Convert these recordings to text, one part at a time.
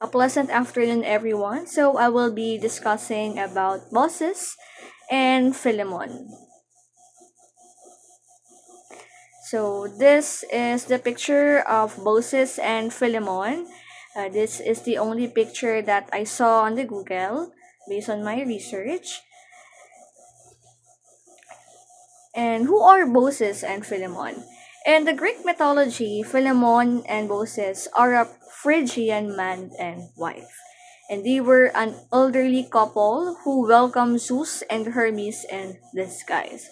A pleasant afternoon, everyone. So, I will be discussing about Baucis and Philemon. So, this is the picture of Baucis and Philemon. This is the only picture that I saw on the Google based on my research. And who are Baucis and Philemon? In the Greek mythology, Philemon and Baucis are a Phrygian man and wife. And they were an elderly couple who welcomed Zeus and Hermes in disguise.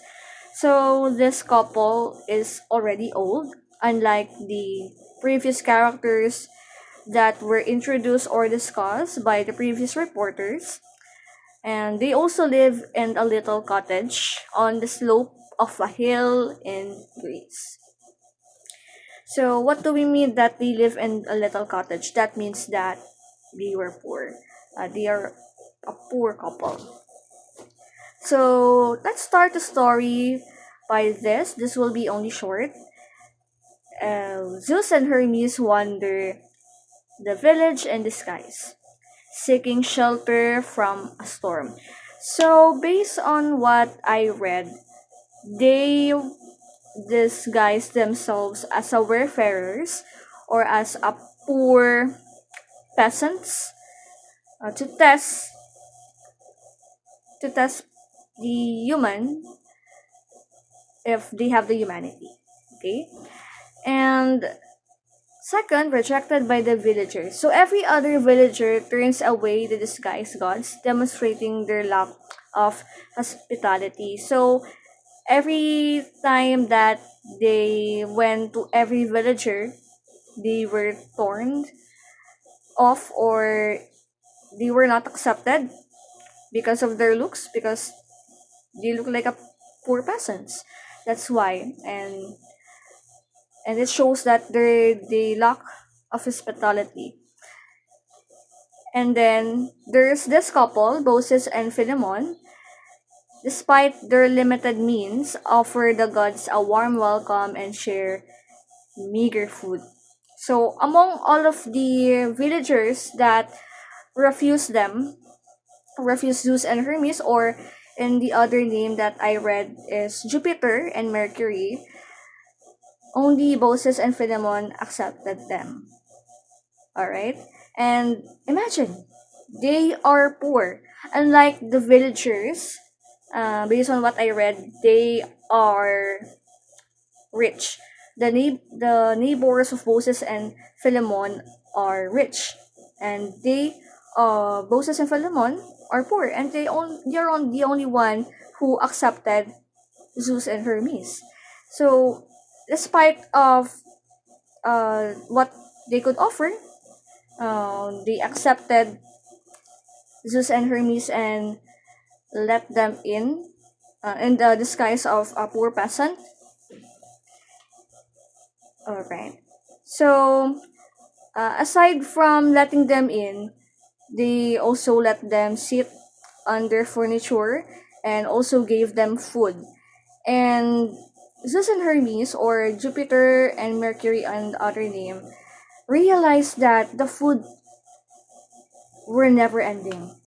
So this couple is already old, unlike the previous characters that were introduced or discussed by the previous reporters. And they also live in a little cottage on the slope of a hill in Greece. So, what do we mean that they live in a little cottage? That means that they were poor. They are a poor couple. So, let's start the story by this. This will be only short. Zeus and Hermes wander the village in disguise, seeking shelter from a storm. So, based on what I read, they disguise themselves as a wayfarers or as a poor peasants to test the human if they have the humanity. Okay, and second, rejected by the villagers. So every other villager turns away the disguised gods, demonstrating their lack of hospitality. So every time that they went to every villager, they were torn off or they were not accepted because of their looks, because they look like a poor peasants. That's why. And it shows that they lack of hospitality. And then there's this couple, Baucis and Philemon. Despite their limited means, offer the gods a warm welcome and share meager food. So among all of the villagers that refuse them, refuse Zeus and Hermes, or in the other name that I read is Jupiter and Mercury, only Baucis and Philemon accepted them. Alright? And imagine, they are poor. Unlike the villagers, based on what I read, they are rich. The neighbors of Baucis and Philemon are rich. And Baucis and Philemon are poor. And they're the only one who accepted Zeus and Hermes. So, despite of what they could offer, they accepted Zeus and Hermes and let them in the disguise of a poor peasant. Alright. So, aside from letting them in, they also let them sit under furniture and also gave them food. And Zeus and Hermes, or Jupiter and Mercury and other name, realized that the food were never ending.